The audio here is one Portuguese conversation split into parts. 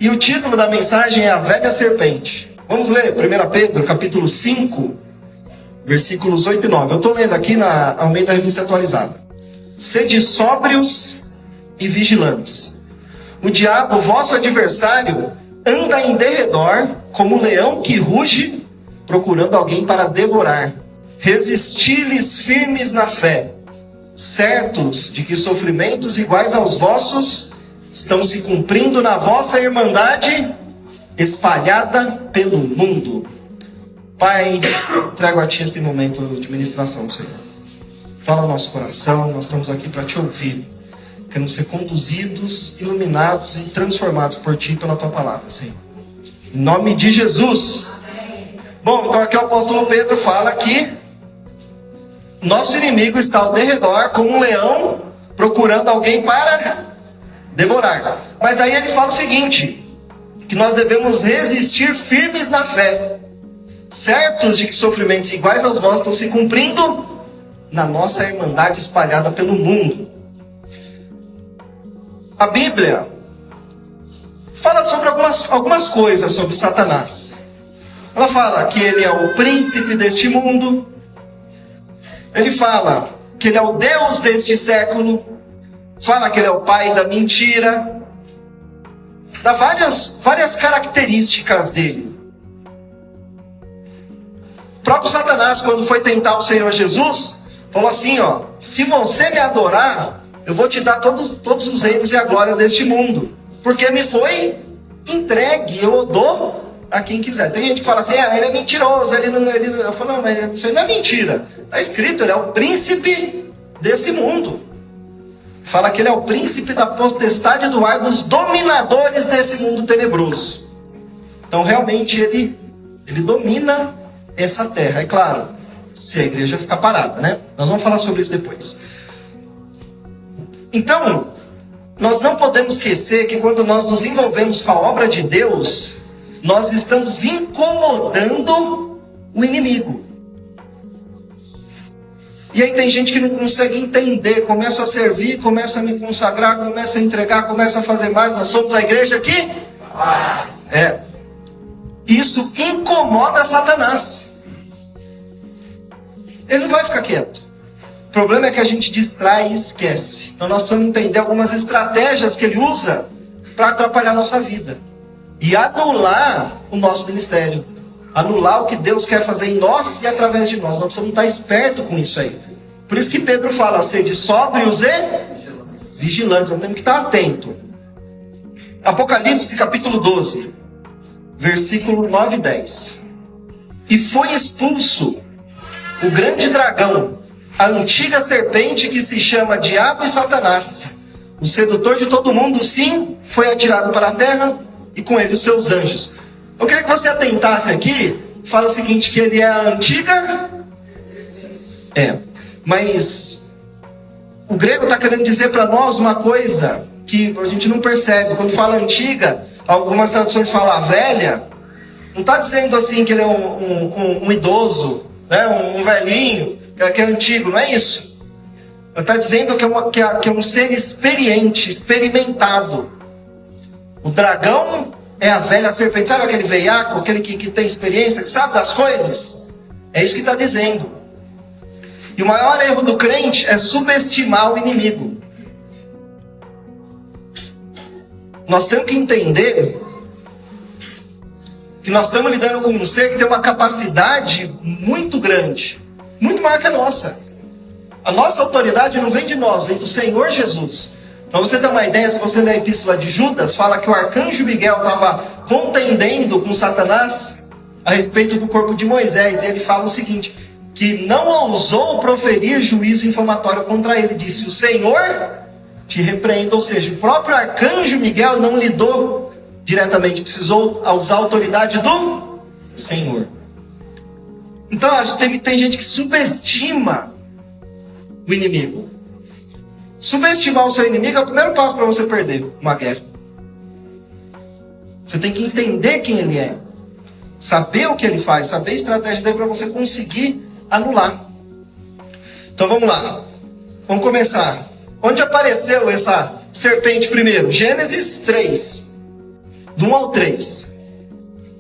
E o título da mensagem é A Velha Serpente. Vamos ler 1 Pedro, capítulo 5, versículos 8 e 9. Eu estou lendo aqui ao meio da revista atualizada. Sede sóbrios e vigilantes. O diabo, vosso adversário, anda em derredor como um leão que ruge, procurando alguém para devorar. Resisti-lhes firmes na fé, certos de que sofrimentos iguais aos vossos estão se cumprindo na vossa irmandade espalhada pelo mundo. Pai, trago a Ti esse momento de ministração, Senhor. Fala no nosso coração, nós estamos aqui para Te ouvir. Queremos ser conduzidos, iluminados e transformados por Ti e pela Tua palavra, Senhor. Em nome de Jesus. Bom, então aqui o apóstolo Pedro fala que nosso inimigo está ao derredor como um leão procurando alguém para devorar. Mas aí ele fala o seguinte, que nós devemos resistir firmes na fé, certos de que sofrimentos iguais aos nossos estão se cumprindo na nossa irmandade espalhada pelo mundo. A Bíblia fala sobre algumas coisas sobre Satanás. Ela fala que ele é o príncipe deste mundo. Ele fala que ele é o Deus deste século. Fala que ele é o pai da mentira. Dá várias características dele. O próprio Satanás, quando foi tentar o Senhor Jesus, falou assim, ó: se você me adorar, eu vou te dar todos os reinos e a glória deste mundo, porque me foi entregue, eu dou a quem quiser. Tem gente que fala assim, ele é mentiroso, eu falo, não, mas isso aí não é mentira. Está escrito, ele é o príncipe desse mundo. Fala que ele é o príncipe da potestade do ar, dos dominadores desse mundo tenebroso. Então realmente ele domina essa terra. É claro, se a igreja ficar parada, né? Nós vamos falar sobre isso depois. Então, nós não podemos esquecer que quando nós nos envolvemos com a obra de Deus, nós estamos incomodando o inimigo. E aí tem gente que não consegue entender, começa a servir, começa a me consagrar, começa a entregar, começa a fazer mais. Nós somos a igreja aqui? Isso incomoda Satanás. Ele não vai ficar quieto. O problema é que a gente distrai e esquece. Então nós precisamos entender algumas estratégias que ele usa para atrapalhar a nossa vida. E anular o nosso ministério. Anular o que Deus quer fazer em nós e através de nós. Nós precisamos estar espertos com isso aí. Por isso que Pedro fala, sede sóbrios e vigilantes. Nós temos que estar atentos. Apocalipse capítulo 12, versículo 9 e 10. E foi expulso o grande dragão, a antiga serpente que se chama Diabo e Satanás, o sedutor de todo mundo, sim, foi atirado para a terra e com ele os seus anjos. Eu queria que você atentasse aqui, fala o seguinte, que ele é a antiga... Mas o grego está querendo dizer para nós uma coisa que a gente não percebe. Quando fala antiga, algumas traduções falam velha, não está dizendo assim que ele é um idoso, né? um velhinho, que é antigo, não é isso. Está dizendo que é um ser experiente, experimentado. O dragão é a velha serpente. Sabe aquele veiaco, aquele que tem experiência, que sabe das coisas? É isso que está dizendo. E o maior erro do crente é subestimar o inimigo. Nós temos que entender que nós estamos lidando com um ser que tem uma capacidade muito grande, muito maior que a nossa. A nossa autoridade não vem de nós, vem do Senhor Jesus. Para você ter uma ideia, se você ler a epístola de Judas, fala que o arcanjo Miguel estava contendendo com Satanás a respeito do corpo de Moisés. E ele fala o seguinte, que não ousou proferir juízo infamatório contra ele. Disse, o Senhor te repreenda. Ou seja, o próprio arcanjo Miguel não lidou diretamente, precisou usar a autoridade do Senhor. Então, tem gente que subestima o inimigo. Subestimar o seu inimigo é o primeiro passo para você perder uma guerra. Você tem que entender quem ele é, saber o que ele faz, saber a estratégia dele para você conseguir anular. Então vamos lá, vamos começar. Onde apareceu essa serpente primeiro? Gênesis 3, do 1 ao 3.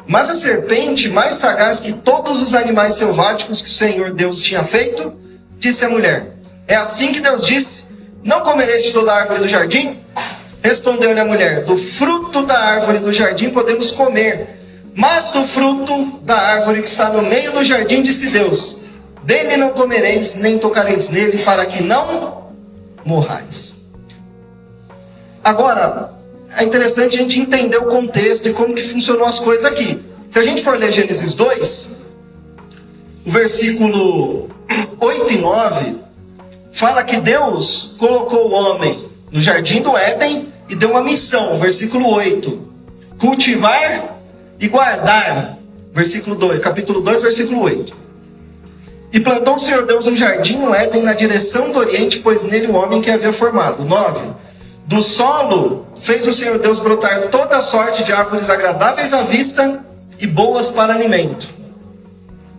Mas a serpente, mais sagaz que todos os animais selváticos que o Senhor Deus tinha feito, disse à mulher: é assim que Deus disse: não comereis de toda a árvore do jardim? Respondeu-lhe a mulher: do fruto da árvore do jardim podemos comer, mas do fruto da árvore que está no meio do jardim, disse Deus: dele não comereis, nem tocareis nele, para que não morrais. Agora, é interessante a gente entender o contexto e como que funcionou as coisas aqui. Se a gente for ler Gênesis 2, o versículo 8 e 9, fala que Deus colocou o homem no jardim do Éden e deu uma missão, versículo 8. Cultivar e guardar, versículo 2, capítulo 2, versículo 8. E plantou o Senhor Deus um jardim no Éden na direção do Oriente, pois nele o homem que havia formado. 9. Do solo fez o Senhor Deus brotar toda a sorte de árvores agradáveis à vista e boas para alimento.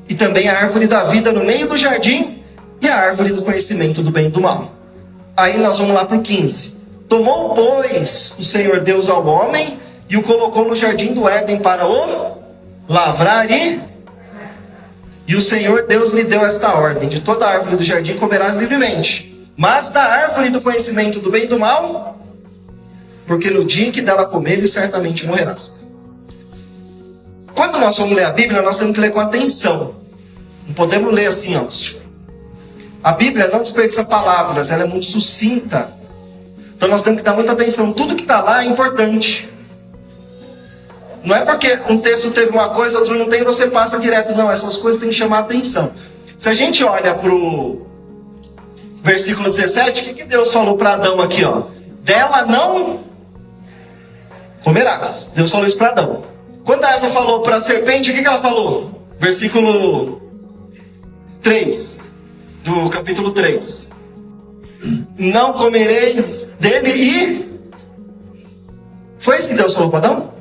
E também a árvore da vida no meio do jardim e a árvore do conhecimento do bem e do mal. Aí nós vamos lá para o 15. Tomou, pois, o Senhor Deus ao homem e o colocou no jardim do Éden para o lavrar e o Senhor Deus lhe deu esta ordem: de toda a árvore do jardim comerás livremente, mas da árvore do conhecimento do bem e do mal, porque no dia em que dela comeres, certamente morrerás. Quando nós vamos ler a Bíblia, nós temos que ler com atenção. Não podemos ler assim, ó. A Bíblia não desperdiça palavras, ela é muito sucinta. Então nós temos que dar muita atenção. Tudo que está lá é importante. Não é porque um texto teve uma coisa, outro não tem, você passa direto. Não, essas coisas têm que chamar a atenção. Se a gente olha para o versículo 17, o que Deus falou para Adão aqui, ó? Dela não comerás. Deus falou isso para Adão. Quando a Eva falou para a serpente, o que ela falou? Versículo 3, do capítulo 3. Não comereis dele e... Foi isso que Deus falou para Adão?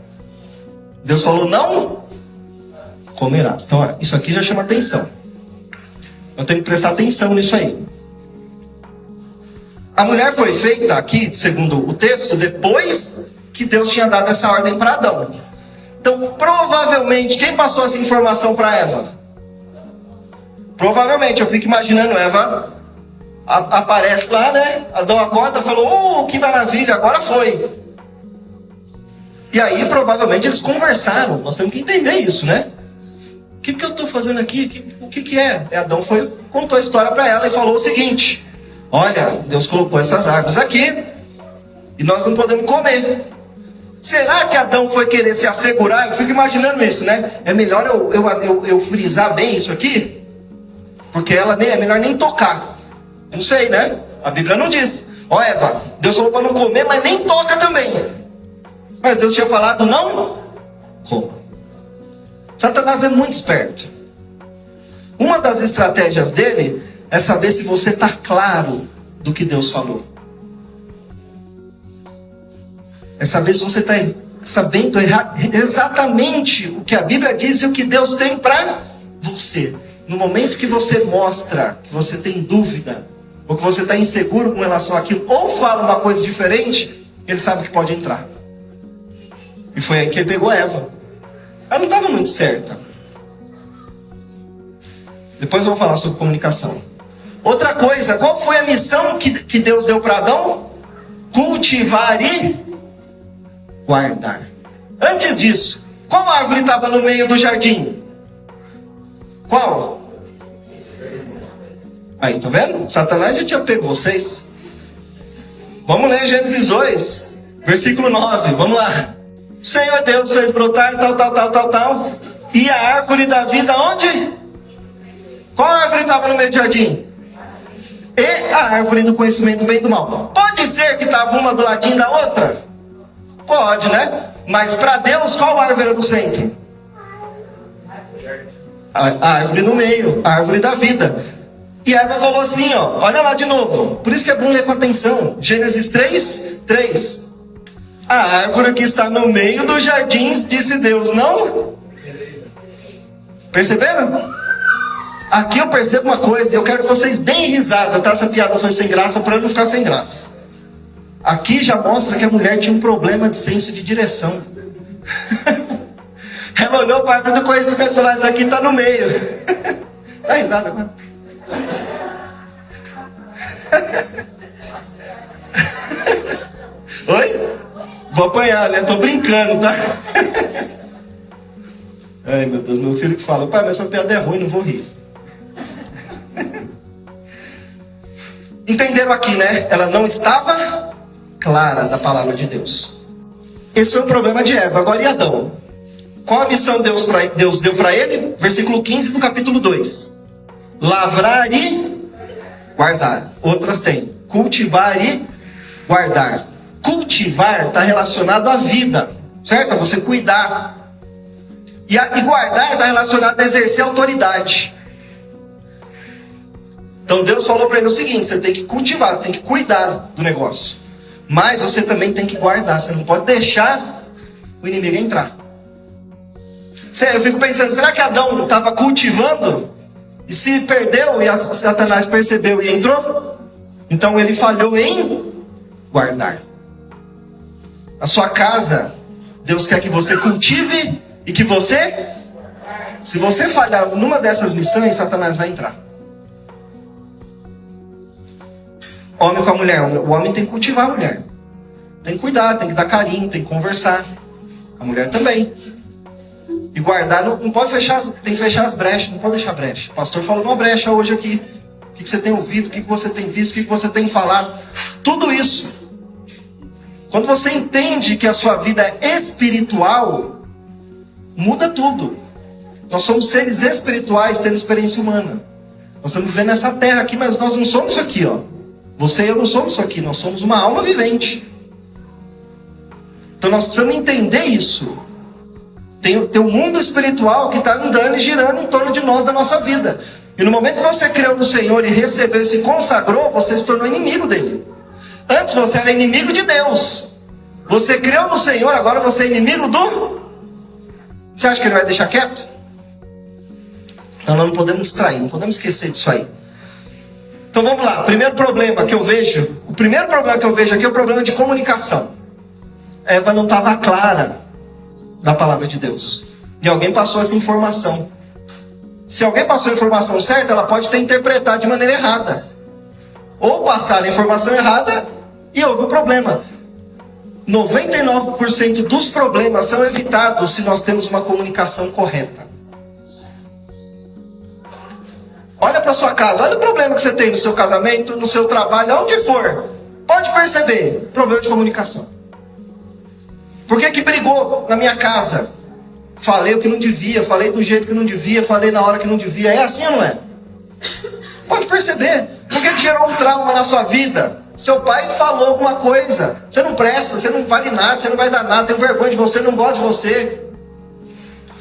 Deus falou: não comerás. Então, ó, isso aqui já chama atenção. Eu tenho que prestar atenção nisso aí. A mulher foi feita aqui, segundo o texto, depois que Deus tinha dado essa ordem para Adão. Então, provavelmente, quem passou essa informação para Eva? Provavelmente, eu fico imaginando, Eva aparece lá, né? Adão acorda e falou: oh, que maravilha, agora foi. E aí, provavelmente, eles conversaram. Nós temos que entender isso, né? O que eu estou fazendo aqui? O que é? Adão contou a história para ela e falou o seguinte: olha, Deus colocou essas árvores aqui e nós não podemos comer. Será que Adão foi querer se assegurar? Eu fico imaginando isso, né? É melhor eu frisar bem isso aqui, porque ela é melhor nem tocar. Não sei, né? A Bíblia não diz. Ó, Eva, Deus falou para não comer, mas nem toca também. Mas Deus tinha falado: não como. Satanás é muito esperto. Uma das estratégias dele é saber se você está claro do que Deus falou. É saber se você está sabendo exatamente o que a Bíblia diz e o que Deus tem para você. No momento que você mostra que você tem dúvida, ou que você está inseguro com relação àquilo, ou fala uma coisa diferente, ele sabe que pode entrar. E foi aí que ele pegou Eva. Ela não estava muito certa. Depois eu vou falar sobre comunicação. Outra coisa, qual foi a missão que Deus deu para Adão? Cultivar e guardar. Antes disso, qual árvore estava no meio do jardim? Qual? Aí, tá vendo? Satanás já tinha pego vocês. Vamos ler Gênesis 2, versículo 9. Vamos lá. O Senhor Deus fez brotar tal. E a árvore da vida onde? Qual árvore estava no meio do jardim? E a árvore do conhecimento do bem e do mal. Pode ser que estava uma do ladinho da outra? Pode, né? Mas para Deus, qual árvore era no centro? A árvore no meio, a árvore da vida. E a Eva falou assim, ó, olha lá de novo. Por isso que é bom ler com atenção. Gênesis 3. A árvore que está no meio dos jardins, disse Deus, não? Perceberam? Aqui eu percebo uma coisa, eu quero que vocês deem risada, tá? Essa piada foi sem graça para eu não ficar sem graça. Aqui já mostra que a mulher tinha um problema de senso de direção. Ela olhou para a árvore do conhecimento e falou: isso aqui está no meio. Dá risada agora. Oi? Vou apanhar, né? Tô brincando, tá? Ai, meu Deus, meu filho que fala: pai, mas sua piada é ruim, não vou rir. Entenderam aqui, né? Ela não estava clara da palavra de Deus. Esse foi o problema de Eva. Agora, e Adão? Qual a missão Deus deu para ele? Versículo 15 do capítulo 2. Lavrar e guardar. Outras têm. Cultivar e guardar. Cultivar está relacionado à vida, certo? A você cuidar. E guardar está relacionado a exercer autoridade. Então Deus falou para ele o seguinte: você tem que cultivar, você tem que cuidar do negócio. Mas você também tem que guardar. Você não pode deixar o inimigo entrar. Eu fico pensando, será que Adão estava cultivando e se perdeu e Satanás percebeu e entrou? Então ele falhou em guardar. A sua casa, Deus quer que você cultive e que você, se você falhar numa dessas missões, Satanás vai entrar. Homem com a mulher, o homem tem que cultivar a mulher. Tem que cuidar, tem que dar carinho, tem que conversar. A mulher também. E guardar, não pode fechar, tem que fechar as brechas, não pode deixar brecha. O pastor falou uma brecha hoje aqui. O que você tem ouvido, o que você tem visto, o que você tem falado. Tudo isso. Quando você entende que a sua vida é espiritual, muda tudo. Nós somos seres espirituais tendo experiência humana. Nós estamos vivendo nessa terra aqui, mas nós não somos isso aqui, ó. Você e eu não somos isso aqui, nós somos uma alma vivente. Então nós precisamos entender isso. Tem um mundo espiritual que está andando e girando em torno de nós, da nossa vida. E no momento que você creu no Senhor e recebeu e se consagrou, você se tornou inimigo dele. Antes você era inimigo de Deus. Você creu no Senhor, agora você é inimigo do... Você acha que ele vai deixar quieto? Então nós não podemos distrair, não podemos esquecer disso aí. Então vamos lá, o primeiro problema que eu vejo aqui é o problema de comunicação. Eva não estava clara da palavra de Deus. E alguém passou essa informação. Se alguém passou a informação certa, ela pode ter interpretado de maneira errada. Ou passar a informação errada e houve o problema. 99% dos problemas são evitados se nós temos uma comunicação correta. Olha para sua casa, olha o problema que você tem no seu casamento, no seu trabalho, onde for. Pode perceber, problema de comunicação. Por que brigou na minha casa? Falei o que não devia, falei do jeito que não devia, falei na hora que não devia. É assim ou não é? Pode perceber. Por que gerou um trauma na sua vida? Seu pai falou alguma coisa. Você não presta, você não vale nada, você não vai dar nada, tem vergonha de você, não gosta de você.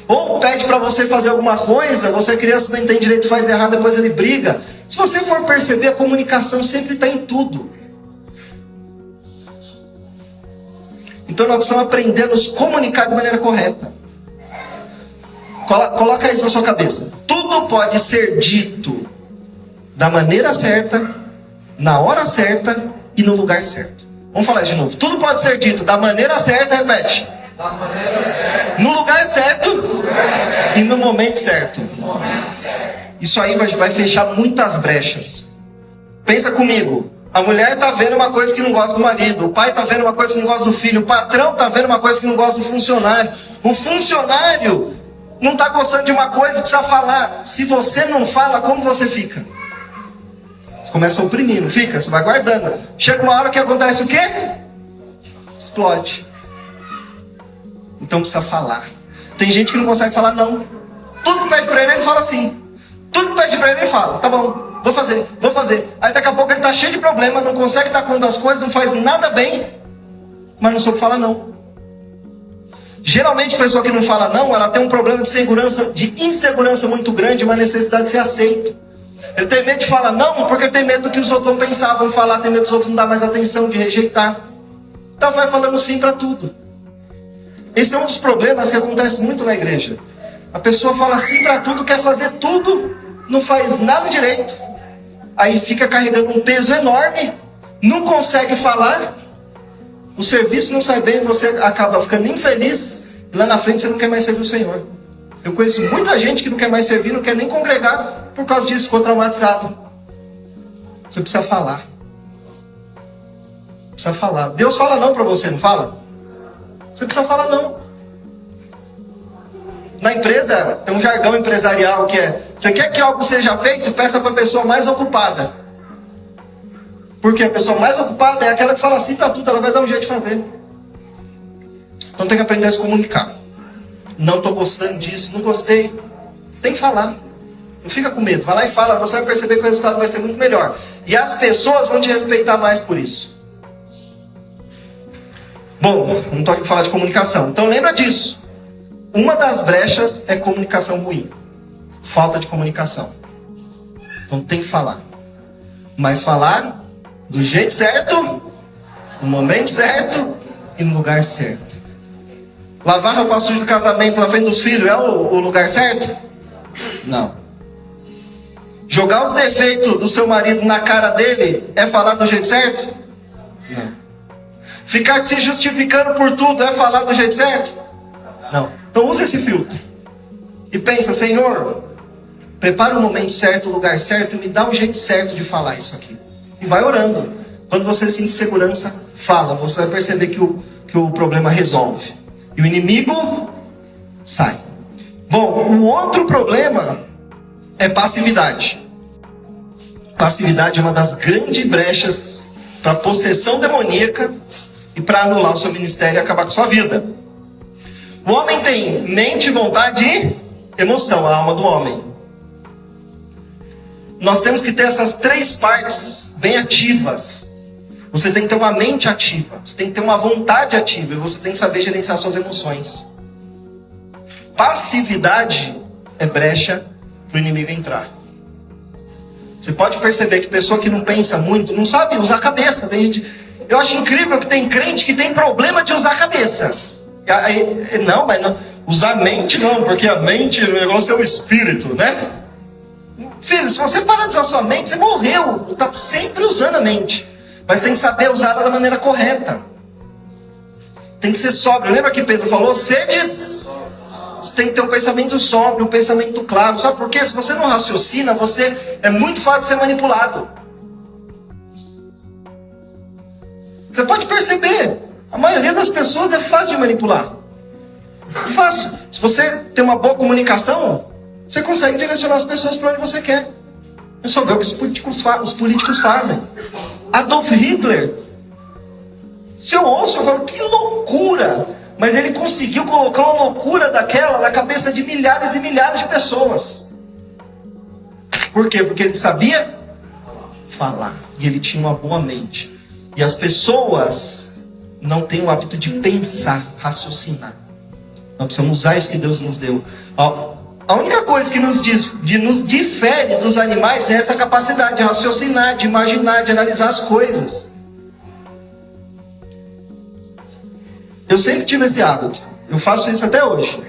Ou pede para você fazer alguma coisa, você criança não entende direito, faz errado, depois ele briga. Se você for perceber, a comunicação sempre está em tudo. Então nós precisamos aprender a nos comunicar de maneira correta. Coloca isso na sua cabeça. Tudo pode ser dito da maneira certa, na hora certa e no lugar certo. Vamos falar de novo. Tudo pode ser dito da maneira certa, repete. Da maneira certa. No lugar certo, e no momento certo. Isso aí vai fechar muitas brechas. Pensa comigo. A mulher está vendo uma coisa que não gosta do marido. O pai está vendo uma coisa que não gosta do filho. O patrão está vendo uma coisa que não gosta do funcionário. O funcionário não está gostando de uma coisa e precisa falar. Se você não fala, como você fica? Você começa a oprimir, não fica? Você vai guardando. Chega uma hora que acontece o quê? Explode. Então precisa falar. Tem gente que não consegue falar não. Tudo que pede para ele fala sim. Tudo que pede para ele fala, tá bom, vou fazer. Aí daqui a pouco ele está cheio de problema, não consegue dar conta das coisas, não faz nada bem, mas não soube falar não. Geralmente a pessoa que não fala não, ela tem um problema de insegurança muito grande, uma necessidade de ser aceito. Ele tem medo de falar não, porque tem medo do que os outros vão pensar, vão falar, tem medo dos outros não dar mais atenção, de rejeitar. Então vai falando sim para tudo. Esse é um dos problemas que acontece muito na igreja. A pessoa fala sim para tudo, quer fazer tudo, não faz nada direito. Aí fica carregando um peso enorme, não consegue falar, o serviço não sai bem, você acaba ficando infeliz, E lá na frente você não quer mais servir o Senhor. Eu conheço muita gente que não quer mais servir, não quer nem congregar por causa disso, ficou traumatizado. Você precisa falar. Precisa falar. Deus fala não para você, não fala? Você precisa falar não. Na empresa, tem um jargão empresarial que é: você quer que algo seja feito? Peça para a pessoa mais ocupada. Porque a pessoa mais ocupada é aquela que fala assim para tudo, ela vai dar um jeito de fazer. Então tem que aprender a se comunicar. Não estou gostando disso, não gostei. Tem que falar. Não fica com medo. Vai lá e fala, você vai perceber que o resultado vai ser muito melhor. E as pessoas vão te respeitar mais por isso. Bom, não estou aqui para falar de comunicação. Então lembra disso. Uma das brechas é comunicação ruim. Falta de comunicação. Então tem que falar. Mas falar do jeito certo, no momento certo e no lugar certo. Lavar roupa suja do casamento na frente dos filhos é o lugar certo? Não. Jogar os defeitos do seu marido na cara dele é falar do jeito certo? Não. Ficar se justificando por tudo é falar do jeito certo? Não. Então use esse filtro. E pensa: Senhor, prepara o momento certo, o lugar certo, e me dá um jeito certo de falar isso aqui. E vai orando. Quando você sente segurança, fala. Você vai perceber que o problema resolve. E o inimigo sai. Bom, o outro problema é passividade. Passividade é uma das grandes brechas para possessão demoníaca e para anular o seu ministério e acabar com a sua vida. O homem tem mente, vontade e emoção, a alma do homem. Nós temos que ter essas três partes bem ativas. Você tem que ter uma mente ativa, você tem que ter uma vontade ativa e você tem que saber gerenciar suas emoções. Passividade é brecha para o inimigo entrar. Você pode perceber que pessoa que não pensa muito, não sabe usar a cabeça. Tem gente, eu acho incrível que tem crente que tem problema de usar a cabeça. Não, mas não, usar a mente não, porque a mente, o negócio é o espírito, né? Filho, se você parar de usar a sua mente, você morreu. Está sempre usando a mente. Mas tem que saber usá-la da maneira correta. Tem que ser sóbrio. Lembra que Pedro falou? Sedes. Você tem que ter um pensamento sóbrio, um pensamento claro. Sabe por quê? Se você não raciocina, você é muito fácil de ser manipulado. Você pode perceber. A maioria das pessoas é fácil de manipular. Fácil. Se você tem uma boa comunicação, você consegue direcionar as pessoas para onde você quer. É só ver o que os políticos fazem. Adolf Hitler, se eu ouço, eu falo, que loucura! Mas ele conseguiu colocar uma loucura daquela na cabeça de milhares e milhares de pessoas. Por quê? Porque ele sabia falar. E ele tinha uma boa mente. E as pessoas não têm o hábito de pensar, raciocinar. Nós precisamos usar isso que Deus nos deu. A única coisa que nos difere dos animais é essa capacidade de raciocinar, de imaginar, de analisar as coisas. Eu sempre tive esse hábito. Eu faço isso até hoje.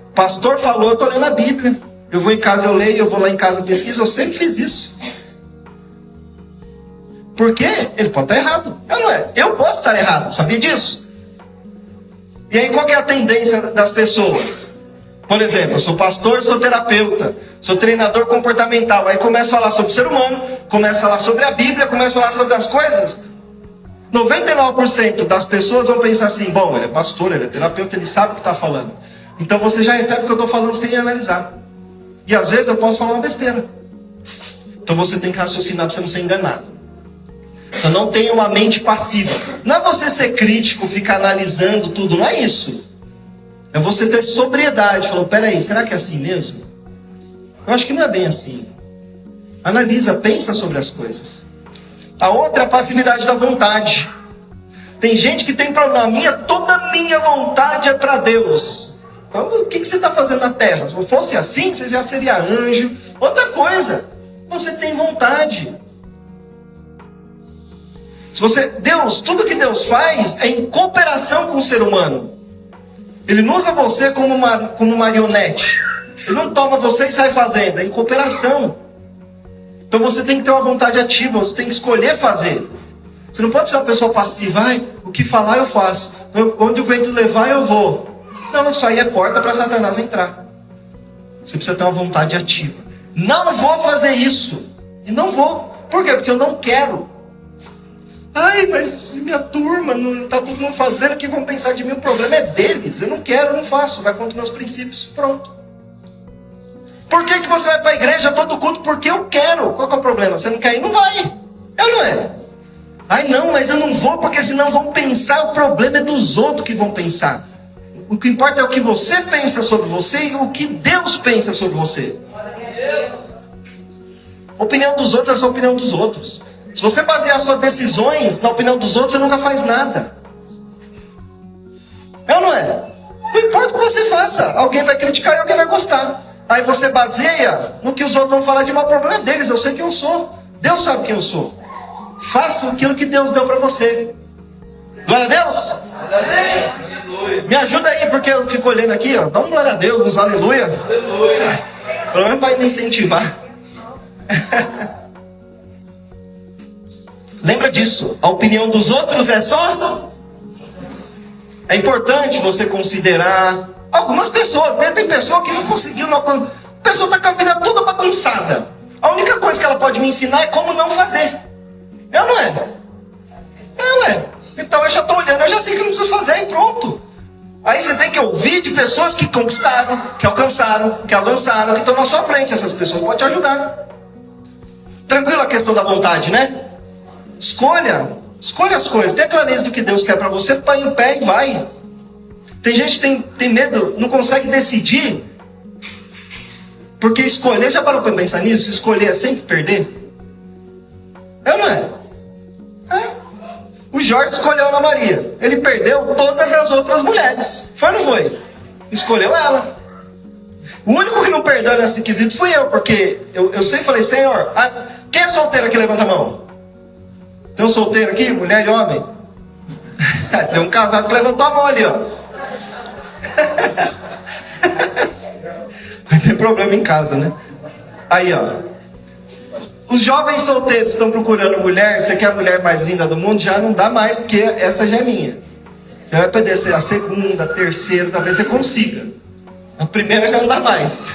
O pastor falou, eu estou lendo a Bíblia. Eu vou em casa, eu leio, eu vou lá em casa, pesquiso. Eu sempre fiz isso. Por quê? Ele pode estar errado. Eu não é. Eu posso estar errado. Sabia disso? E aí qual que é a tendência das pessoas? Por exemplo, eu sou pastor, sou terapeuta, sou treinador comportamental. Aí começo a falar sobre o ser humano, começo a falar sobre a Bíblia, começo a falar sobre as coisas. 99% das pessoas vão pensar assim: bom, ele é pastor, ele é terapeuta, ele sabe o que está falando. Então você já recebe o que eu estou falando sem analisar. E às vezes eu posso falar uma besteira. Então você tem que raciocinar para você não ser enganado. Então não tenha uma mente passiva. Não é você ser crítico, ficar analisando tudo, não é isso. É você ter sobriedade. Falou, peraí, será que é assim mesmo? Eu acho que não é bem assim. Analisa, pensa sobre as coisas. A outra é a passividade da vontade. Tem gente que tem problema. Toda a minha vontade é para Deus. Então o que você está fazendo na terra? Se fosse assim, você já seria anjo. Outra coisa, você tem vontade. Deus, tudo que Deus faz é em cooperação com o ser humano. Ele não usa você como marionete. Ele não toma você e sai fazendo. É em cooperação. Então você tem que ter uma vontade ativa. Você tem que escolher fazer. Você não pode ser uma pessoa passiva. O que falar eu faço. Onde o vento levar eu vou. Não, isso aí é porta para Satanás entrar. Você precisa ter uma vontade ativa. Não vou fazer isso. E não vou. Por quê? Porque eu não quero. Ai, mas minha turma, não está todo mundo fazendo, o que vão pensar de mim? O problema é deles. Eu não quero, eu não faço. Vai contra meus princípios. Pronto. Por que você vai para a igreja todo culto? Porque eu quero. Qual que é o problema? Você não quer ir? Não vai. Eu não é. Ai, não, mas eu não vou porque senão vão pensar. O problema é dos outros que vão pensar. O que importa é o que você pensa sobre você e o que Deus pensa sobre você. A opinião dos outros é só a opinião dos outros. Se você basear suas decisões na opinião dos outros, você nunca faz nada. É ou não é? Não importa o que você faça. Alguém vai criticar e alguém vai gostar. Aí você baseia no que os outros vão falar de mal. O problema é deles. Eu sei quem eu sou. Deus sabe quem eu sou. Faça aquilo que Deus deu para você. Glória a Deus. Me ajuda aí, porque eu fico olhando aqui, ó. Dá um glória a Deus, uns aleluia. Aleluia. Pelo menos vai me incentivar. Lembra disso. A opinião dos outros é só... É importante você considerar algumas pessoas. Tem pessoa que não conseguiu... A pessoa está com a vida toda bagunçada. A única coisa que ela pode me ensinar é como não fazer. Eu não é. Eu é. Então eu já estou olhando, eu já sei que não preciso fazer e pronto. Aí você tem que ouvir de pessoas que conquistaram, que alcançaram, que avançaram, que estão na sua frente. Essas pessoas podem te ajudar. Tranquilo a questão da vontade, né? Escolha as coisas. Tenha clareza do que Deus quer para você, põe em pé e vai. Tem gente que tem medo, não consegue decidir. Porque escolher, já parou para pensar nisso? Escolher é sempre perder? É ou não é? O Jorge escolheu a Ana Maria. Ele perdeu todas as outras mulheres. Foi ou não foi? Escolheu ela. O único que não perdeu nesse quesito fui eu. Porque eu sempre falei, Senhor, quem é solteiro aqui? Levanta a mão. Tem um solteiro aqui? Mulher e homem? Tem um casado que levantou a mão ali, ó. Vai ter problema em casa, né? Aí, ó. Os jovens solteiros estão procurando mulher. Você quer a mulher mais linda do mundo? Já não dá mais, porque essa já é minha. Você vai poder ser a segunda, a terceira, talvez você consiga. A primeira já não dá mais.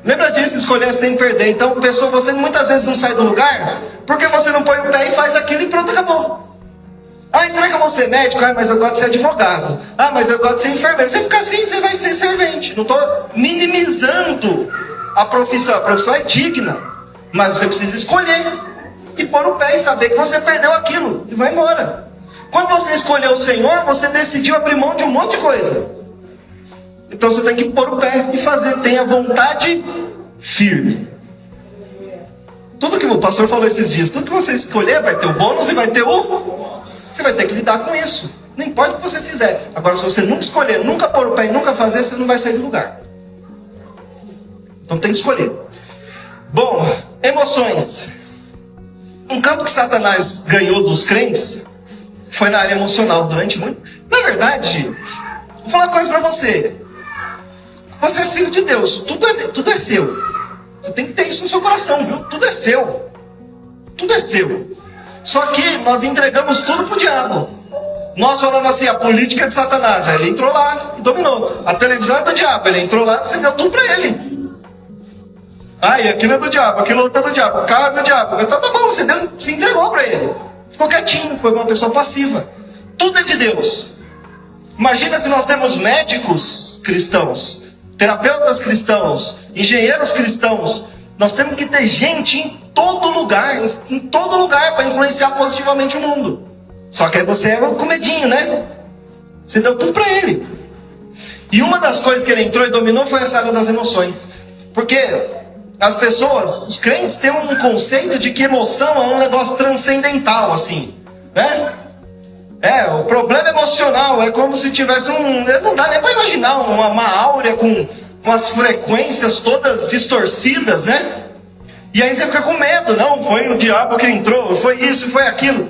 Lembra disso, escolher sem perder. Então, pessoa, você muitas vezes não sai do lugar porque você não põe o pé e faz aquilo e pronto, acabou. Será que eu vou ser médico? Mas eu gosto de ser advogado. Mas eu gosto de ser enfermeiro. Você fica assim, você vai ser servente. Não estou minimizando a profissão. A profissão é digna. Mas você precisa escolher e pôr o pé e saber que você perdeu aquilo e vai embora. Quando você escolheu o Senhor, você decidiu abrir mão de um monte de coisa. Então você tem que pôr o pé e fazer. Tenha vontade firme. Tudo que o pastor falou esses dias, tudo que você escolher vai ter o bônus e vai ter o... Você vai ter que lidar com isso. Não importa o que você fizer. Agora, se você nunca escolher, nunca pôr o pé e nunca fazer, você não vai sair do lugar. Então tem que escolher. Bom, emoções. Um campo que Satanás ganhou dos crentes foi na área emocional durante muito... Na verdade, vou falar uma coisa pra você. Você é filho de Deus. Tudo é seu. Você tem que ter isso no seu coração, viu? Tudo é seu. Tudo é seu. Só que nós entregamos tudo pro diabo. Nós falamos assim, a política é de Satanás. Aí ele entrou lá e dominou. A televisão é do diabo. Ele entrou lá e você deu tudo pra ele. E aquilo é do diabo, aquilo outro é do diabo, o carro é do diabo. Então tá bom, você se entregou pra ele. Ficou quietinho, foi uma pessoa passiva. Tudo é de Deus. Imagina se nós temos médicos cristãos, terapeutas cristãos, engenheiros cristãos. Nós temos que ter gente em todo lugar para influenciar positivamente o mundo. Só que aí você é com medinho, né? Você deu tudo para ele. E uma das coisas que ele entrou e dominou foi essa área das emoções. Porque as pessoas, os crentes têm um conceito de que emoção é um negócio transcendental, assim, né? O problema emocional é como se tivesse não dá nem para imaginar uma áurea com as frequências todas distorcidas, né? E aí você fica com medo. Não, foi o diabo que entrou, foi isso, foi aquilo.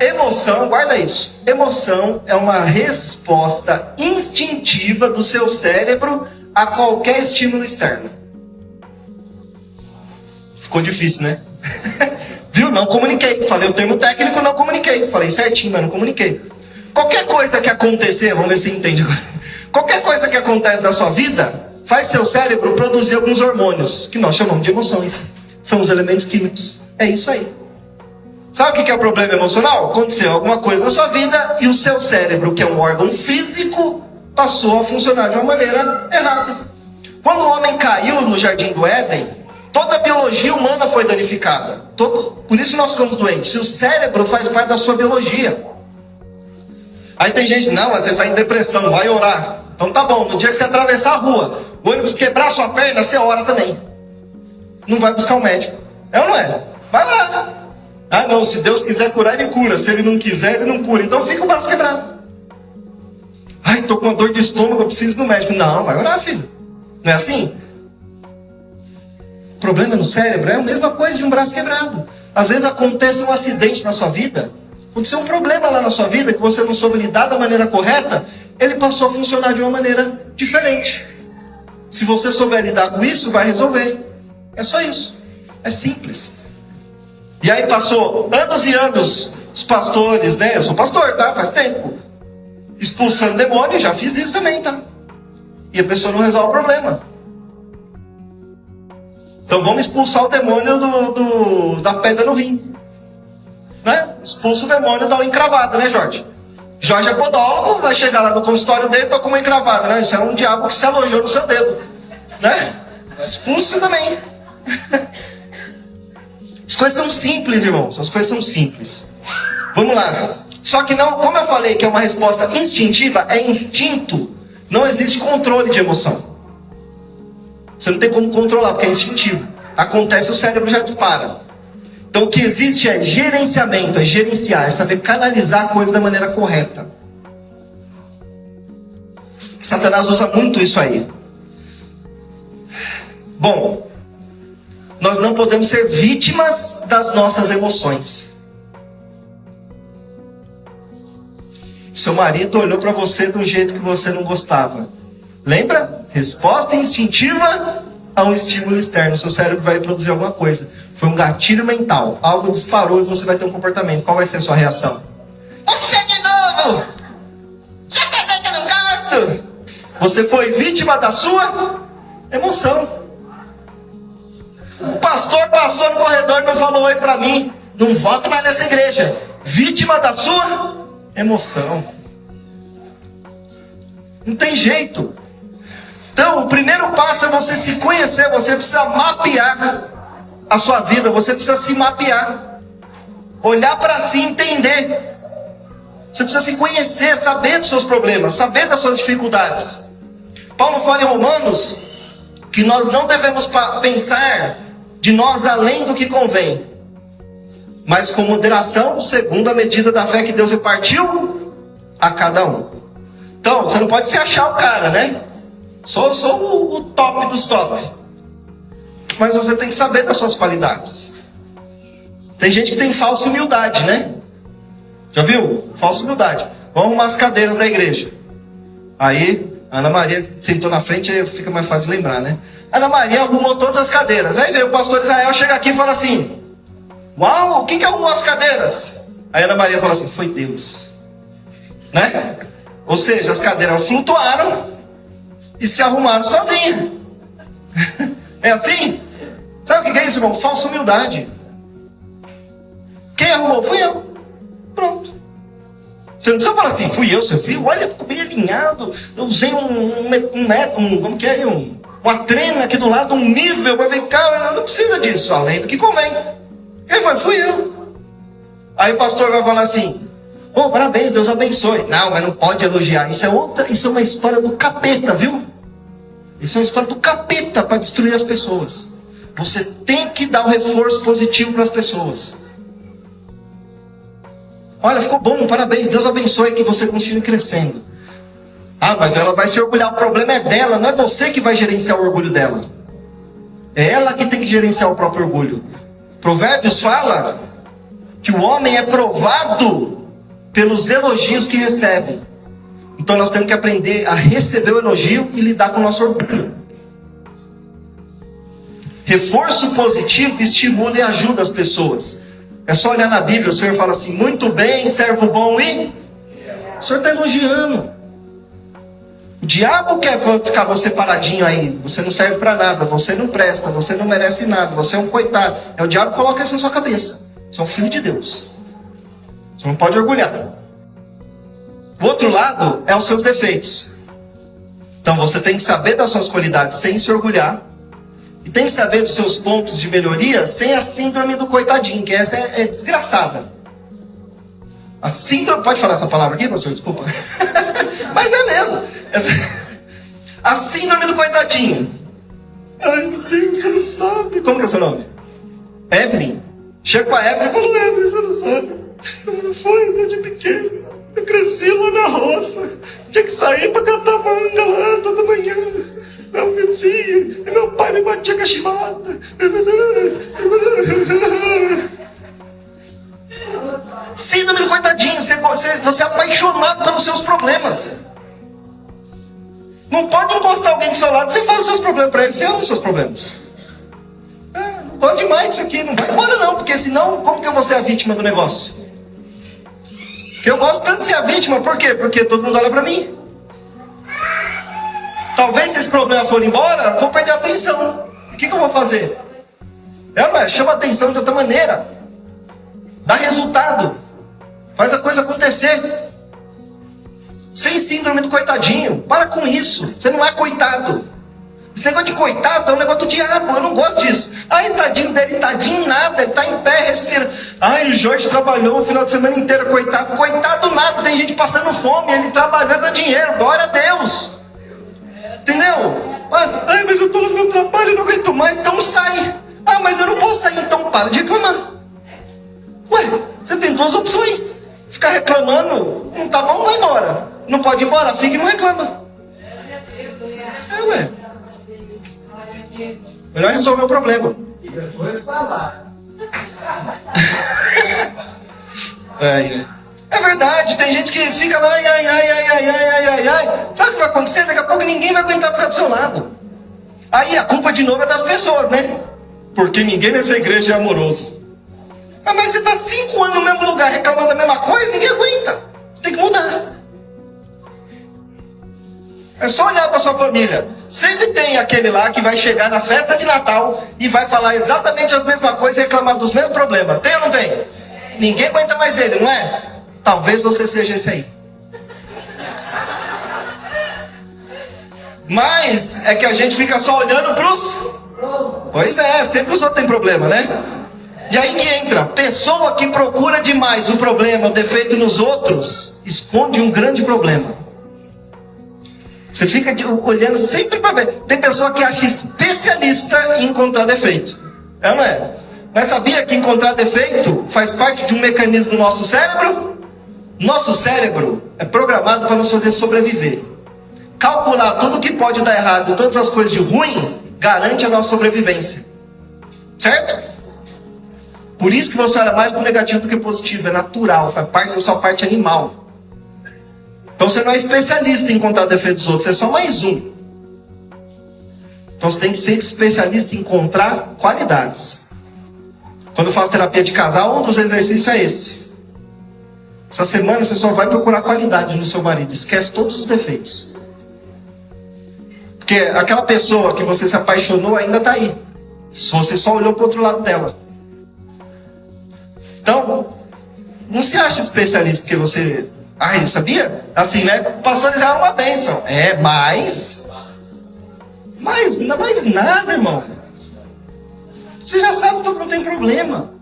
Emoção, guarda isso. Emoção é uma resposta instintiva do seu cérebro a qualquer estímulo externo. Ficou difícil, né? Viu? Não comuniquei. Falei o termo técnico, não comuniquei. Falei certinho, mas não comuniquei. Qualquer coisa que acontecer, vamos ver se você entende agora. Qualquer coisa que acontece na sua vida, faz seu cérebro produzir alguns hormônios, que nós chamamos de emoções. São os elementos químicos. É isso aí. Sabe o que é o problema emocional? Aconteceu alguma coisa na sua vida e o seu cérebro, que é um órgão físico, passou a funcionar de uma maneira errada. Quando o homem caiu no Jardim do Éden, toda a biologia humana foi danificada. Por isso nós ficamos doentes. O cérebro faz parte da sua biologia. Aí tem gente, não, mas você está em depressão, vai orar. Então tá bom, no dia que você atravessar a rua, o ônibus quebrar sua perna, você ora também. Não vai buscar um médico. É ou não é? Vai orar. Ah não, se Deus quiser curar, Ele cura. Se Ele não quiser, Ele não cura. Então fica o braço quebrado. Ai, tô com uma dor de estômago, eu preciso ir no médico. Não, vai orar, filho. Não é assim? O problema no cérebro é a mesma coisa de um braço quebrado. Às vezes acontece um acidente na sua vida, aconteceu um problema lá na sua vida que você não soube lidar da maneira correta, ele passou a funcionar de uma maneira diferente. Se você souber lidar com isso, vai resolver. É só isso. É simples. E aí passou anos e anos, os pastores, né? Eu sou pastor, tá? Faz tempo. Expulsando demônio, já fiz isso também, tá? E a pessoa não resolve o problema. Então vamos expulsar o demônio da pedra no rim. Né? Expulsa o demônio da encravada, né, Jorge? Jorge é podólogo, vai chegar lá no consultório dele e toca uma encravada, né? Isso é um diabo que se alojou no seu dedo. Né? Expulsa também. As coisas são simples, irmãos. As coisas são simples. Vamos lá. Só que não, como eu falei que é uma resposta instintiva, é instinto. Não existe controle de emoção. Você não tem como controlar, porque é instintivo. Acontece, o cérebro já dispara. Então o que existe é gerenciamento, é gerenciar, é saber canalizar a coisa da maneira correta. Satanás usa muito isso aí. Bom, nós não podemos ser vítimas das nossas emoções. Seu marido olhou para você de um jeito que você não gostava. Lembra? Resposta instintiva a um estímulo externo. Seu cérebro vai produzir alguma coisa. Foi um gatilho mental. Algo disparou e você vai ter um comportamento. Qual vai ser a sua reação? Você de novo! Já falei que eu não gosto! Você foi vítima da sua emoção. O pastor passou no corredor e não falou oi pra mim. Não volto mais nessa igreja. Vítima da sua emoção. Não tem jeito. Então, o primeiro passo é você se conhecer. Você precisa mapear a sua vida. Você precisa se mapear. Olhar para si e entender. Você precisa se conhecer, saber dos seus problemas, saber das suas dificuldades. Paulo fala em Romanos que nós não devemos pensar de nós além do que convém, mas com moderação, segundo a medida da fé que Deus repartiu a cada um. Então, você não pode se achar o cara, né? Sou o top dos top. Mas você tem que saber das suas qualidades. Tem gente que tem falsa humildade, né? Já viu? Falsa humildade. Vamos arrumar as cadeiras da igreja. Aí, Ana Maria sentou na frente, aí fica mais fácil de lembrar, né? Ana Maria arrumou todas as cadeiras. Aí veio o pastor Israel, chega aqui e fala assim: uau, quem que arrumou as cadeiras? Aí Ana Maria fala assim: foi Deus. Né? Ou seja, as cadeiras flutuaram e se arrumaram sozinhas. É assim? Sabe o que é isso, irmão? Falsa humildade. Quem arrumou? Fui eu. Pronto. Você não precisa falar assim: fui eu, seu filho. Olha, ficou bem alinhado. Eu usei como que é? Uma trena aqui do lado, um nível. Mas vem cá, não precisa disso. Além do que convém. Quem foi? Fui eu. Aí o pastor vai falar assim: oh, parabéns, Deus abençoe. Não, mas não pode elogiar. Isso é uma história do capeta, viu? Isso é uma história do capeta para destruir as pessoas. Você tem que dar um reforço positivo para as pessoas. Olha, ficou bom, parabéns, Deus abençoe que você continue crescendo. Ah, mas ela vai se orgulhar, o problema é dela, não é você que vai gerenciar o orgulho dela. É ela que tem que gerenciar o próprio orgulho. Provérbios fala que o homem é provado pelos elogios que recebe. Então nós temos que aprender a receber o elogio e lidar com o nosso orgulho. Reforço positivo estimula e ajuda as pessoas. É só olhar na Bíblia, o Senhor fala assim: muito bem, servo bom e O Senhor está elogiando. O diabo quer ficar você paradinho aí. Você não serve para nada, você não presta, você não merece nada, você é um coitado. É o diabo que coloca isso na sua cabeça. Você é um filho de Deus. Você não pode orgulhar. O outro lado é os seus defeitos. Então você tem que saber das suas qualidades sem se orgulhar. E tem que saber dos seus pontos de melhoria sem a síndrome do coitadinho, que essa é desgraçada. A síndrome... Pode falar essa palavra aqui, pastor? Desculpa. Mas é mesmo. A síndrome do coitadinho. Ai, meu Deus, você não sabe. Como que é o seu nome? Evelyn. Chega com a Evelyn e falou, Evelyn, você não sabe. Não foi desde pequeno. Eu cresci lá na roça. Tinha que sair para catar manga lá toda manhã. Eu vivia. E meu pai me batia com a chibata. Síndrome do coitadinho. Você é apaixonado pelos seus problemas. Não pode encostar alguém do seu lado. Você fala os seus problemas para ele. Você ama os seus problemas. Não gosto demais disso aqui. Não vai embora não. Porque senão, como que eu vou ser a vítima do negócio? Porque eu gosto tanto de ser a vítima. Por quê? Porque todo mundo olha para mim. Talvez se esse problema for embora, eu vou perder a atenção. O que eu vou fazer? Chama a atenção de outra maneira. Dá resultado. Faz a coisa acontecer. Sem síndrome do coitadinho. Para com isso. Você não é coitado. Esse negócio de coitado é um negócio do diabo. Eu não gosto disso. Ai, tadinho dele, tadinho nada. Ele está em pé, respira. Ai, o Jorge trabalhou o final de semana inteiro. Coitado. Coitado nada. Tem gente passando fome. Ele trabalhando dinheiro. Glória a Deus. Entendeu? Ai, mas eu estou no meu trabalho e não aguento mais. Então sai. Ah, mas eu não posso sair. Então para de reclamar. Ué, você tem duas opções. Ficar reclamando, não tá bom, vai embora. Não pode ir embora, fica e não reclama. Ué. Melhor resolver o problema. E depois falar. É verdade, tem gente que fica lá, ai. Sabe o que vai acontecer? Daqui a pouco ninguém vai aguentar ficar do seu lado. Aí a culpa de novo é das pessoas, né? Porque ninguém nessa igreja é amoroso. Ah, mas você está 5 anos no mesmo lugar reclamando da mesma coisa, ninguém aguenta. Você tem que mudar. É só olhar para sua família. Sempre tem aquele lá que vai chegar na festa de Natal e vai falar exatamente as mesmas coisas e reclamar dos mesmos problemas. Tem ou não tem? Ninguém aguenta mais ele, não é? Talvez você seja esse aí. Mas é que a gente fica só olhando para os... Pois é, sempre os outros têm problema, né? E aí que entra, pessoa que procura demais o problema, o defeito nos outros, esconde um grande problema. Você fica olhando sempre para ver. Tem pessoa que acha especialista em encontrar defeito. É ou não é? Mas sabia que encontrar defeito faz parte de um mecanismo do nosso cérebro? Nosso cérebro é programado para nos fazer sobreviver. Calcular tudo que pode dar errado, todas as coisas de ruim, garante a nossa sobrevivência. Certo? Por isso que você olha mais para o negativo do que positivo. É natural, faz parte da sua parte animal. Então você não é especialista em encontrar defeitos dos outros, você é só mais um. Então você tem que ser especialista em encontrar qualidades. Quando eu faço terapia de casal, um dos exercícios é esse. Essa semana você só vai procurar qualidade no seu marido. Esquece todos os defeitos. Porque aquela pessoa que você se apaixonou ainda está aí. Você só olhou para o outro lado dela. Então, não se acha especialista porque você... Ai, sabia? Assim, né? Pastorizar é uma bênção. Mas não é mais nada, irmão. Você já sabe que todo mundo tem problema.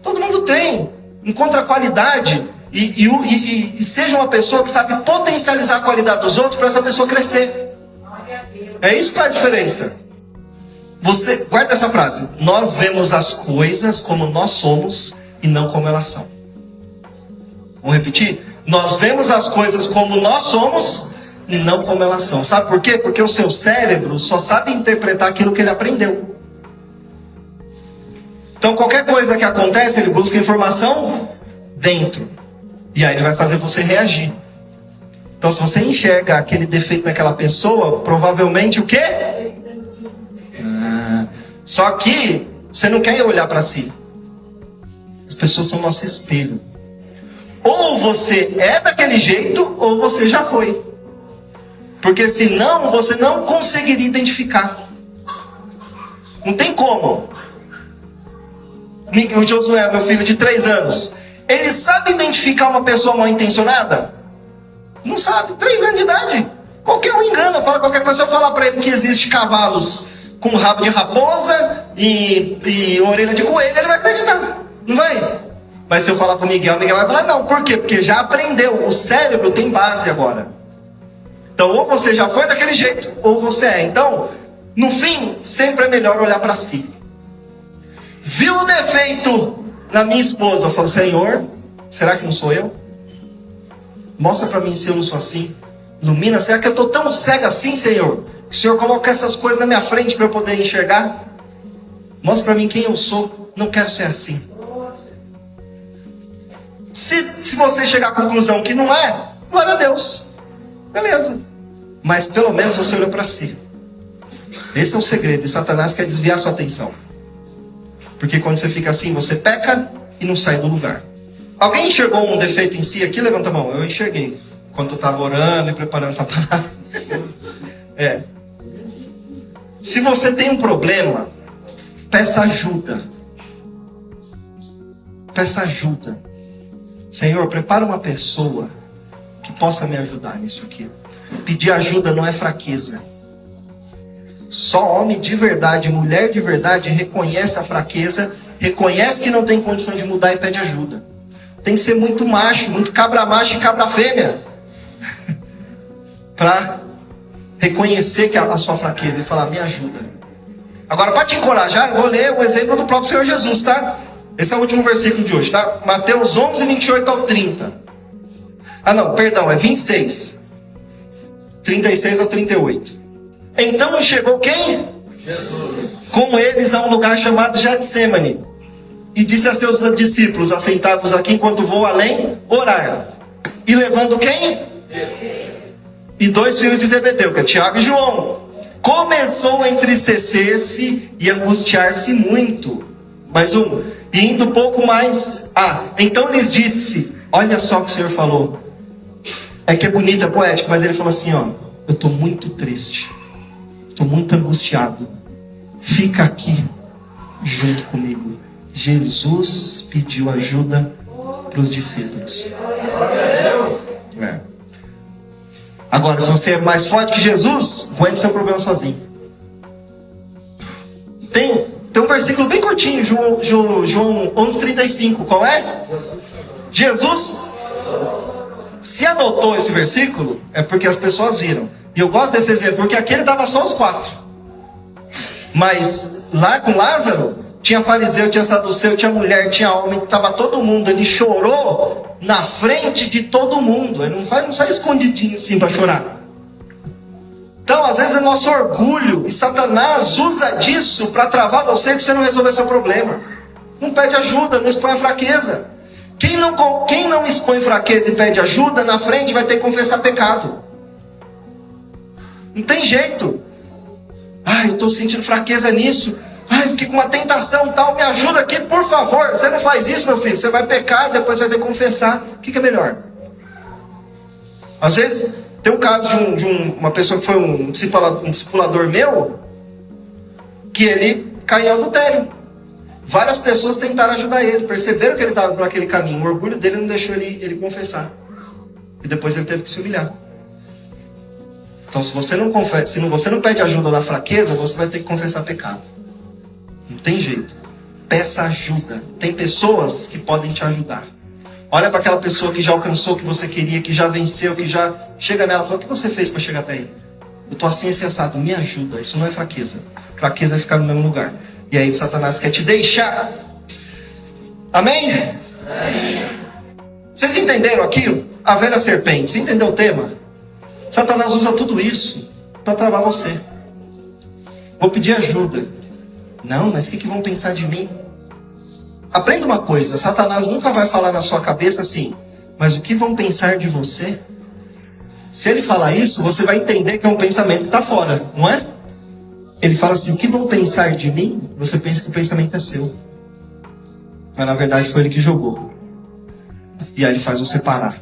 Todo mundo tem. Encontra qualidade e seja uma pessoa que sabe potencializar a qualidade dos outros para essa pessoa crescer. É isso que faz a diferença. Você, guarda essa frase. Nós vemos as coisas como nós somos e não como elas são. Vamos repetir? Nós vemos as coisas como nós somos e não como elas são. Sabe por quê? Porque o seu cérebro só sabe interpretar aquilo que ele aprendeu. Então qualquer coisa que acontece, ele busca informação dentro. E aí ele vai fazer você reagir. Então se você enxerga aquele defeito naquela pessoa, provavelmente o quê? Só que você não quer olhar para si. As pessoas são nosso espelho. Ou você é daquele jeito, ou você já foi. Porque senão você não conseguiria identificar. Não tem como. O Josué, meu filho de 3 anos, ele sabe identificar uma pessoa mal intencionada? Não sabe. 3 anos de idade. Qualquer um engana, fala qualquer coisa. Se eu falar para ele que existe cavalos com rabo de raposa e orelha de coelho, ele vai acreditar. Não vai? Mas se eu falar para o Miguel vai falar não. Por quê? Porque já aprendeu. O cérebro tem base agora. Então, ou você já foi daquele jeito, ou você é. Então, no fim, sempre é melhor olhar para si. Viu o defeito na minha esposa? Eu falo, Senhor, será que não sou eu? Mostra para mim se eu não sou assim. Ilumina, será que eu estou tão cega assim, Senhor? Que o Senhor coloca essas coisas na minha frente para eu poder enxergar? Mostra para mim quem eu sou. Não quero ser assim. Se você chegar à conclusão que não é, glória a Deus. Beleza. Mas pelo menos você olhou para si. Esse é o segredo. E Satanás quer desviar sua atenção. Porque quando você fica assim, você peca e não sai do lugar. Alguém enxergou um defeito em si aqui? Levanta a mão. Eu enxerguei. Quando eu estava orando e preparando essa palavra. Se você tem um problema, peça ajuda. Peça ajuda. Senhor, prepara uma pessoa que possa me ajudar nisso aqui. Pedir ajuda não é fraqueza. Só homem de verdade, mulher de verdade reconhece a fraqueza, reconhece que não tem condição de mudar e pede ajuda. Tem que ser muito macho, muito cabra macho e cabra fêmea para reconhecer que a sua fraqueza e falar, me ajuda. Agora, para te encorajar, eu vou ler o exemplo do próprio Senhor Jesus, tá? Esse é o último versículo de hoje, tá? Mateus 11, 28 ao 30. Ah não, perdão, é 26. 36 ao 38. Então chegou quem? Jesus. Com eles a um lugar chamado Getsemane. E disse a seus discípulos, assentados aqui enquanto vou além, orar. E levando quem? E 2 filhos de Zebedeu, que é Tiago e João. Começou a entristecer-se e angustiar-se muito. Mais um. E indo pouco mais. Então lhes disse, olha só o que o Senhor falou. É que é bonito, é poético, mas ele falou assim, ó. Eu estou muito triste. Estou muito angustiado. Fica aqui junto comigo. Jesus pediu ajuda para os discípulos. Agora, se você é mais forte que Jesus, aguente seu problema sozinho. Tem um versículo bem curtinho, João 11:35. Qual é? Jesus. Se anotou esse versículo, é porque as pessoas viram. E eu gosto desse exemplo, porque aqui ele dava só os 4. Mas lá com Lázaro, tinha fariseu, tinha saduceu, tinha mulher, tinha homem, estava todo mundo. Ele chorou na frente de todo mundo. Ele não sai escondidinho assim para chorar. Então, às vezes é nosso orgulho. E Satanás usa disso para travar você, para você não resolver seu problema. Não pede ajuda, não expõe a fraqueza. Quem não expõe fraqueza e pede ajuda, na frente vai ter que confessar pecado. Não tem jeito. Eu estou sentindo fraqueza nisso. Fiquei com uma tentação tal, me ajuda aqui, por favor. Você não faz isso, meu filho. Você vai pecar, depois vai ter que confessar. O que é melhor? Às vezes, tem um caso de uma pessoa que foi um discipulador meu, que ele caiu em adultério. Várias pessoas tentaram ajudar ele, perceberam que ele estava por aquele caminho. O orgulho dele não deixou ele confessar. E depois ele teve que se humilhar. Então, se você não confessa, se você não pede ajuda na fraqueza, você vai ter que confessar pecado. Não tem jeito. Peça ajuda. Tem pessoas que podem te ajudar. Olha para aquela pessoa que já alcançou o que você queria, que já venceu, que já chega nela e fala, o que você fez para chegar até aí? Eu estou assim, assado, me ajuda. Isso não é fraqueza. Fraqueza é ficar no mesmo lugar. E aí Satanás quer te deixar. Amém? Amém. Vocês entenderam aquilo? A velha serpente. Você entendeu o tema? Satanás usa tudo isso para travar você. Vou pedir ajuda. Não, mas o que vão pensar de mim? Aprenda uma coisa. Satanás nunca vai falar na sua cabeça assim, mas o que vão pensar de você? Se ele falar isso, você vai entender que é um pensamento que está fora, não é? Ele fala assim, o que vão pensar de mim? Você pensa que o pensamento é seu. Mas na verdade foi ele que jogou. E aí ele faz você parar.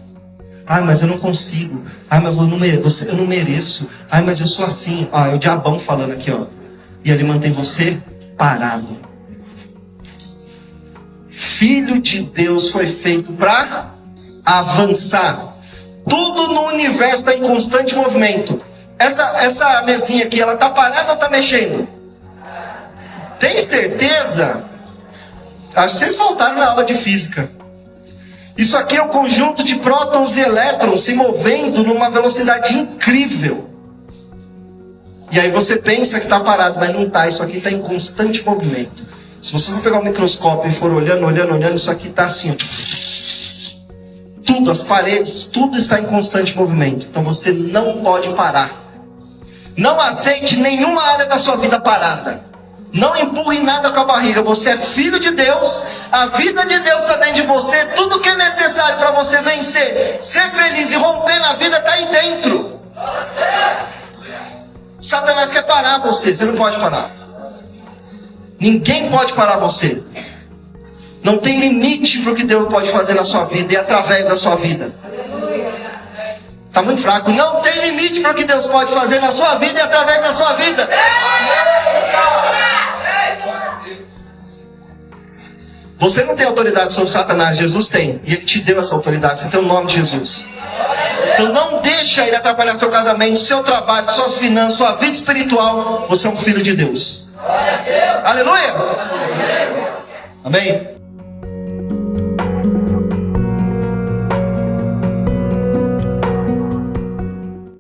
Ah, mas eu não consigo. Ah, mas eu não mereço. Ah, mas eu sou assim. Ah, é o diabão falando aqui, ó. E ele mantém você parado. Filho de Deus foi feito para avançar. Tudo no universo está em constante movimento. Essa mesinha aqui, ela está parada ou está mexendo? Tem certeza? Acho que vocês faltaram na aula de física. Isso aqui é um conjunto de prótons e elétrons se movendo numa velocidade incrível. E aí você pensa que está parado, mas não está. Isso aqui está em constante movimento. Se você for pegar o microscópio e for olhando, isso aqui está assim, ó. Tudo, as paredes, tudo está em constante movimento. Então você não pode parar. Não aceite nenhuma área da sua vida parada. Não empurre nada com a barriga. Você é filho de Deus. A vida de Deus está dentro de você. Tudo que é necessário para você vencer, ser feliz e romper na vida está aí dentro. Satanás quer parar você. Você não pode parar. Ninguém pode parar você. Não tem limite para o que Deus pode fazer na sua vida e através da sua vida. Está muito fraco. Não tem limite para o que Deus pode fazer na sua vida e através da sua vida. Você não tem autoridade sobre Satanás, Jesus tem. E Ele te deu essa autoridade, você tem o nome de Jesus. Então não deixa ele atrapalhar seu casamento, seu trabalho, suas finanças, sua vida espiritual. Você é um filho de Deus. Aleluia! Amém?